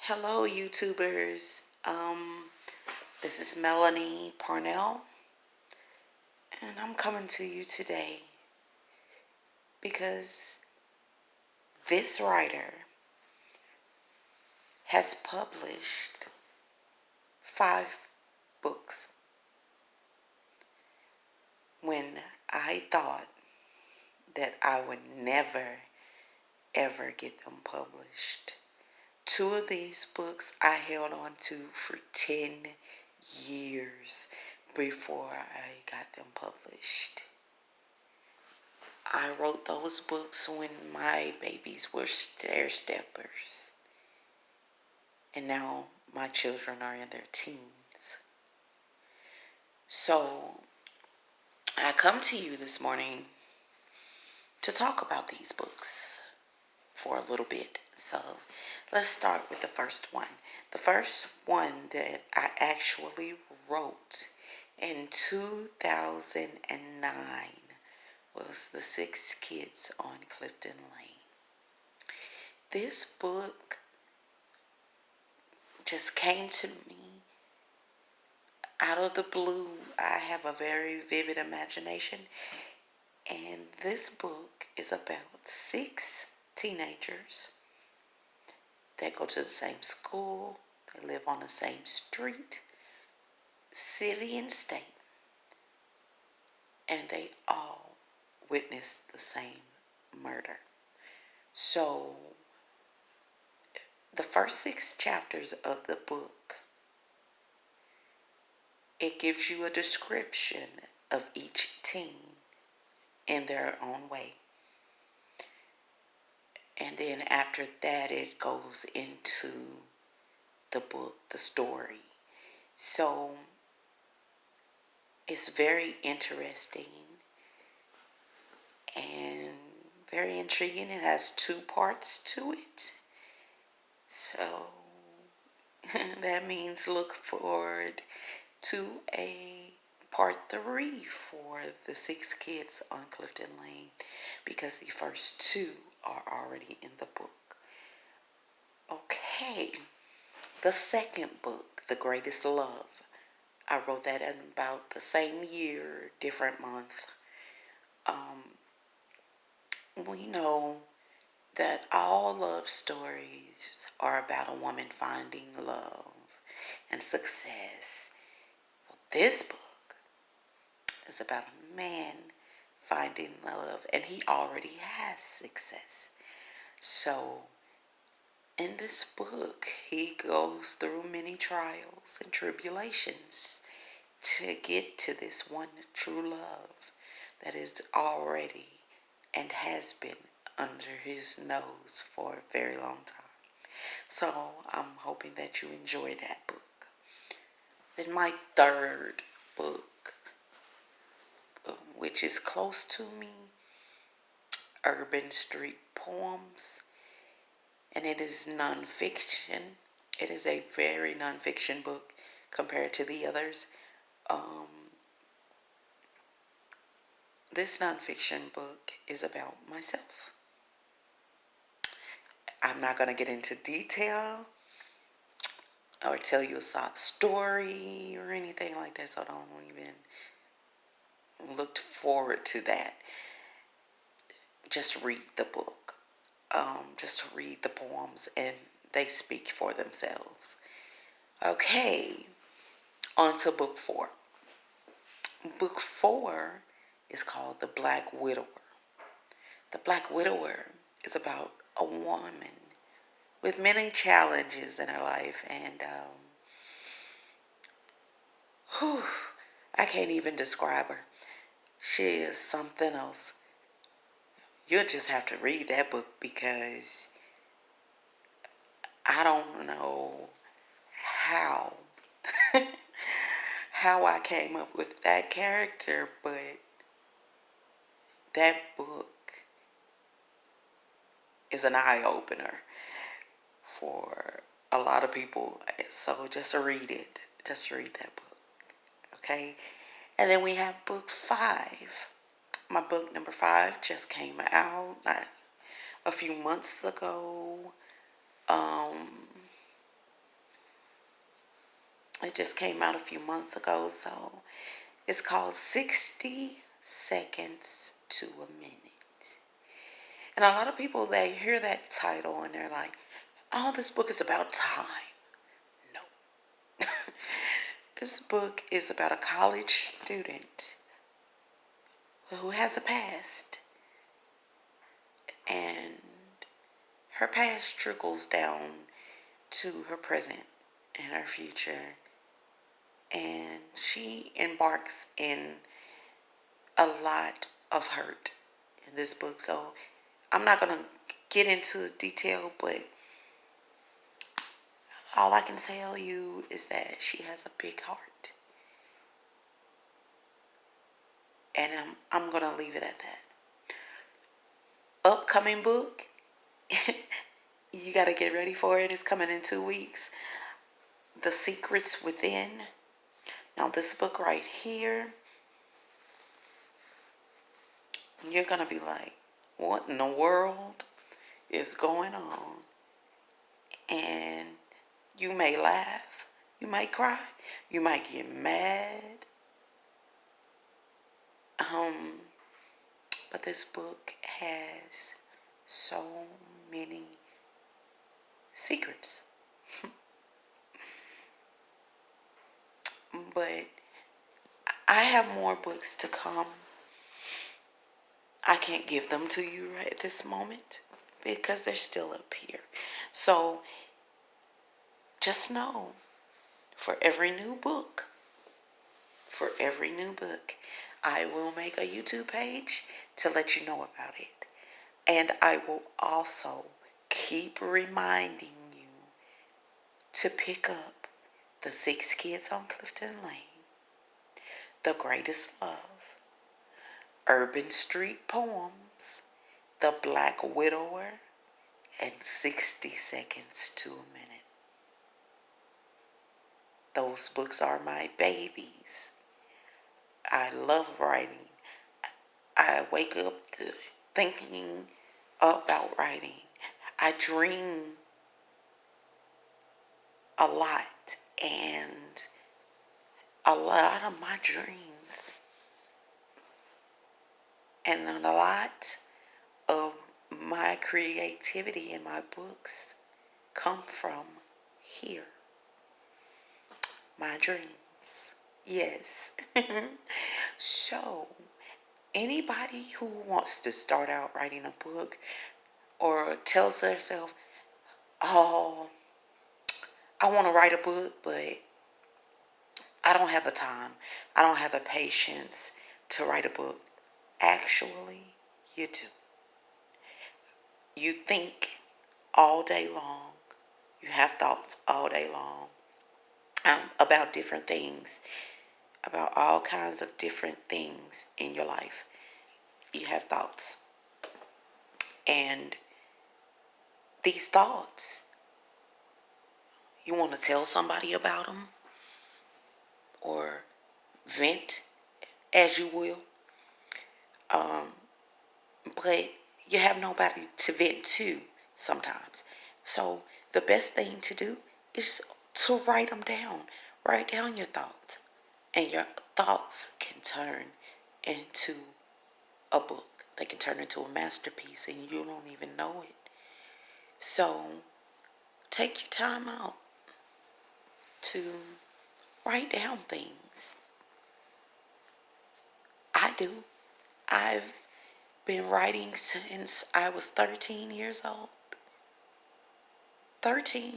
Hello, YouTubers. This is Melanie Parnell, and I'm coming to you today because this writer has published 5 books when I thought that I would never ever get them published. 2 of these books I held on to for 10 years before I got them published. I wrote those books when my babies were stair steppers, and now my children are in their teens. So I come to you this morning to talk about these books for a little bit. So let's start with the first one. The first one that I actually wrote in 2009 was The Six Kids on Clifton Lane. This book just came to me out of the blue. I have a very vivid imagination, and this book is about 6 teenagers that go to the same school, they live on the same street, city, and state, and they all witness the same murder. So, the first 6 chapters of the book, it gives you a description of each teen in their own way. And then after that, it goes into the book, the story. So it's very interesting and very intriguing. It has 2 parts to it. So that means look forward to a part 3 for the 6 kids on Clifton Lane, because the first 2 are already in the book. Okay, the second book, The Greatest Love, I wrote that in about the same year, different month. We know that all love stories are about a woman finding love and success. Well, this book is about a man finding love, and he already has success. So in this book, he goes through many trials and tribulations to get to this one true love that is already and has been under his nose for a very long time. So I'm hoping that you enjoy that book. Then my third book, which is close to me, Urban Street Poems, and it is nonfiction. It is a very nonfiction book compared to the others. This nonfiction book is about myself. I'm not going to get into detail or tell you a sob story or anything like that, so don't even look forward to that. Just read the book. Just read the poems, and they speak for themselves. Okay, on to book 4. Book 4 is called The Black Widower. The Black Widower is about a woman with many challenges in her life, and I can't even describe her. She is something else. You'll just have to read that book, because I don't know how how I came up with that character, but that book is an eye opener for a lot of people. So just read it. Just read that book. Okay? And then we have book 5. My book number 5 just came out a few months ago. It just came out a few months ago, so it's called 60 Seconds to a Minute. And a lot of people, they hear that title and they're like, oh, this book is about time. No. This book is about a college student who has a past, and her past trickles down to her present and her future, and she embarks in a lot of hurt in this book. So I'm not going to get into detail, but all I can tell you is that she has a big heart. And I'm going to leave it at that. Upcoming book, you got to get ready for it. It's coming in 2 weeks. The Secrets Within. Now, this book right here, you're going to be like, what in the world is going on? And you may laugh, you might cry, you might get mad. But this book has so many secrets. But I have more books to come. I can't give them to you right at this moment because they're still up here. So just know, for every new book, I will make a YouTube page to let you know about it. And I will also keep reminding you to pick up The 6 Kids on Clifton Lane, The Greatest Love, Urban Street Poems, The Black Widower, and 60 Seconds to a Minute. Those books are my babies. I love writing. I wake up thinking about writing. I dream a lot, and a lot of my dreams and a lot of my creativity in my books come from here. My dreams. Yes. So, anybody who wants to start out writing a book or tells themselves, oh, I want to write a book, but I don't have the time. I don't have the patience to write a book. Actually, you do. You think all day long. You have thoughts all day long about different things, about all kinds of different things in your life. You have thoughts. And these thoughts, you want to tell somebody about them or vent as you will. But you have nobody to vent to sometimes. So the best thing to do is to write them down. Write down your thoughts. And your thoughts can turn into a book. They can turn into a masterpiece and you don't even know it. So take your time out to write down things. I do. I've been writing since I was 13 years old. 13.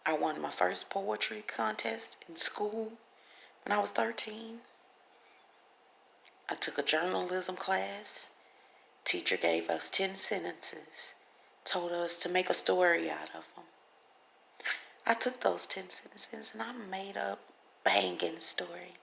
I won my first poetry contest in school when I was 13. I took a journalism class. Teacher gave us 10 sentences, told us to make a story out of them. I took those 10 sentences and I made a banging story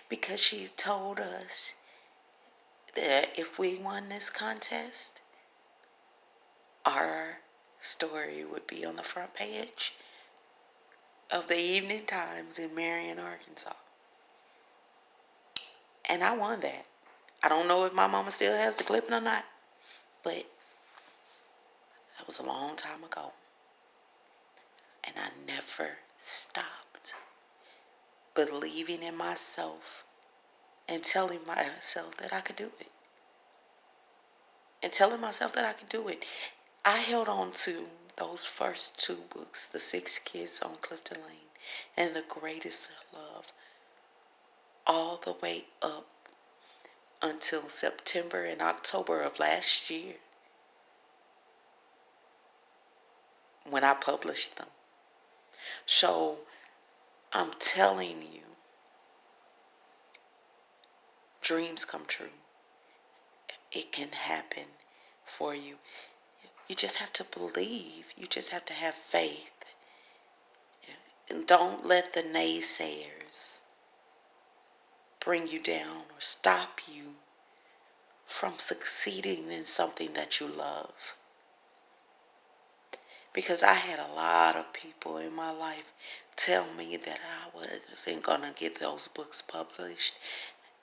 because she told us that if we won this contest, our story would be on the front page of the Evening Times in Marion, Arkansas. And I won that. I don't know if my mama still has the clipping or not, but that was a long time ago. And I never stopped believing in myself and telling myself that I could do it. And telling myself that I could do it. I held on to those first two books, The Six Kids on Clifton Lane and The Greatest Love, all the way up until September and October of last year when I published them. So I'm telling you, dreams come true. It can happen for you. You just have to believe. You just have to have faith. And don't let the naysayers bring you down or stop you from succeeding in something that you love. Because I had a lot of people in my life tell me that I wasn't going to get those books published.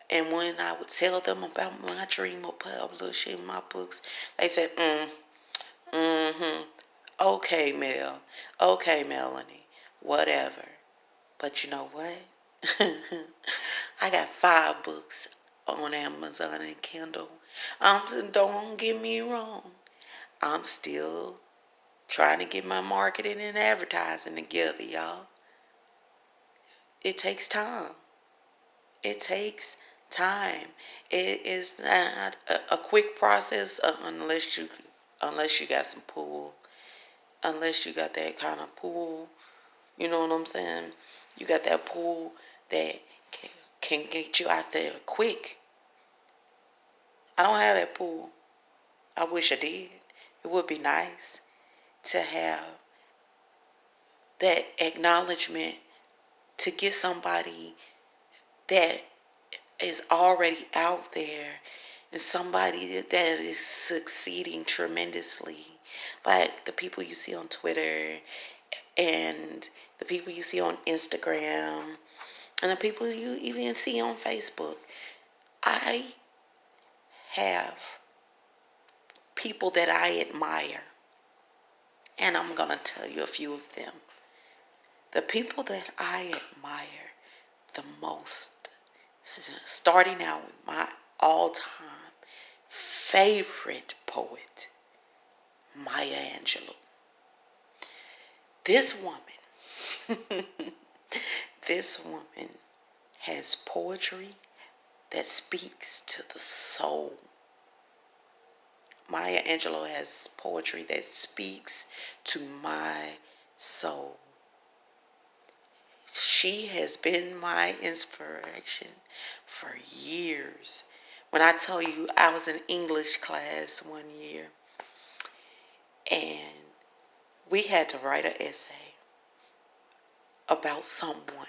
And when I would tell them about my dream of publishing my books, they said, okay, Mel. Okay, Melanie. Whatever. But you know what? I got 5 books on Amazon and Kindle. Don't get me wrong. I'm still trying to get my marketing and advertising together, y'all. It takes time. It takes time. It is not a quick process unless you got some pull. Unless you got that kind of pull. You know what I'm saying? You got that pull that can get you out there quick. I don't have that pull. I wish I did. It would be nice to have that acknowledgement, to get somebody that is already out there and somebody that is succeeding tremendously, like the people you see on Twitter and the people you see on Instagram and the people you even see on Facebook. I have people that I admire, and I'm going to tell you a few of them. The people that I admire the most, starting out with my all-time favorite poet, Maya Angelou. This woman has poetry that speaks to the soul. Maya Angelou has poetry that speaks to my soul. She has been my inspiration for years. When I tell you, I was in English class one year and we had to write an essay about someone.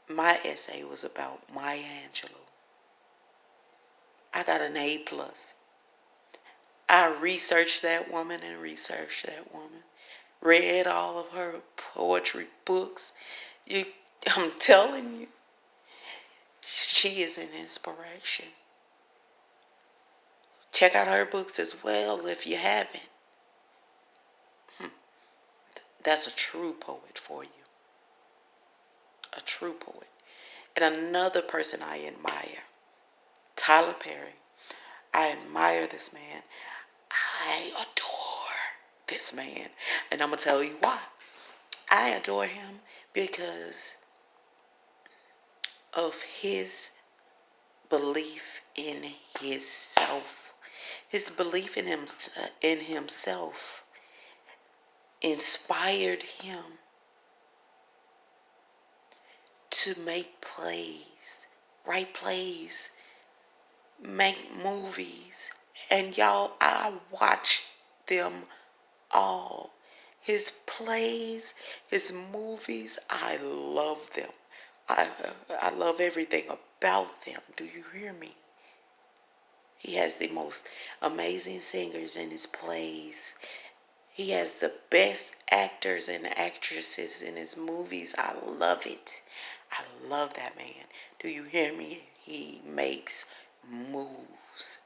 My essay was about Maya Angelou. I got an A+. I researched that woman. Read all of her poetry books. I'm telling you, she is an inspiration. Check out her books as well if you haven't. That's a true poet for you. A true poet. And another person I admire, Tyler Perry. I admire this man. I adore this man. And I'm going to tell you why. I adore him because of his belief in himself. His belief in himself inspired him to make plays, write plays, make movies. And y'all, I watched them all. His plays, his movies, I love them. I love everything about them. Do you hear me? He has the most amazing singers in his plays. He has the best actors and actresses in his movies. I love it. I love that man. Do you hear me? He makes moves.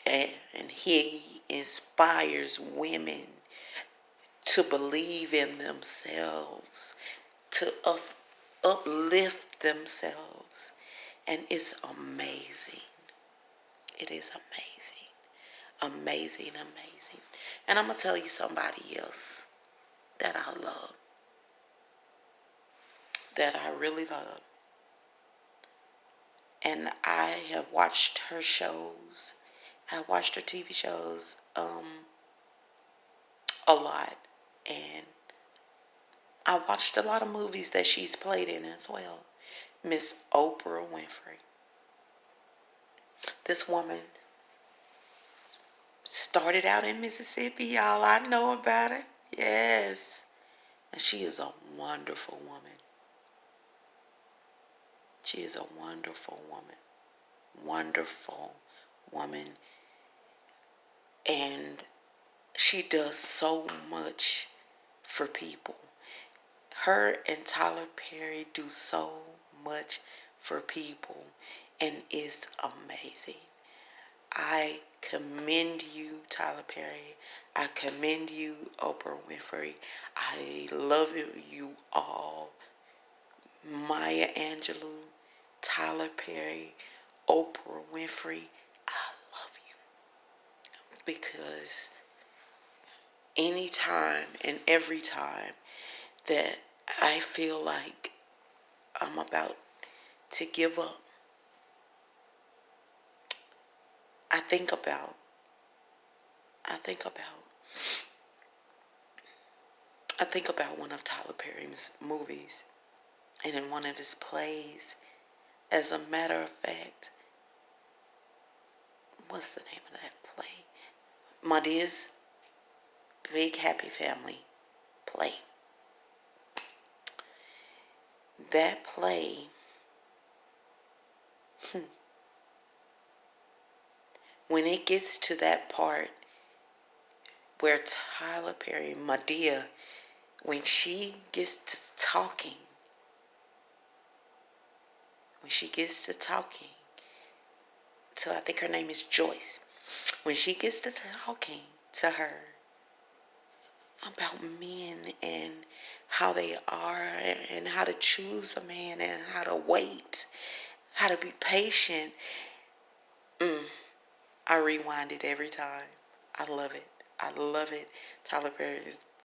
And he inspires women to believe in themselves, to uplift themselves. And it's amazing. It is amazing. Amazing, amazing. And I'm going to tell you somebody else that I love, that I really love. And I have watched her shows. I watched her TV shows a lot. And I watched a lot of movies that she's played in as well. Miss Oprah Winfrey. This woman started out in Mississippi, y'all. I know about her. Yes. And she is a wonderful woman. She is a wonderful woman. Wonderful woman. And she does so much for people. Her and Tyler Perry do so much for people, and it's amazing. I commend you, Tyler Perry. I commend you, Oprah Winfrey. I love you all. Maya Angelou, Tyler Perry, Oprah Winfrey. I love you because anytime and every time that I feel like I'm about to give up, I think about I think about I think about one of Tyler Perry's movies, and in one of his plays, as a matter of fact, what's the name of that play? Madea's Big Happy Family play. That play, when it gets to that part where Tyler Perry, Madea, when she gets to talking, to, I think her name is Joyce, when she gets to talking to her about men and how they are and how to choose a man and how to wait, how to be patient, I rewind it every time. I love it. I love it. Tyler Perry is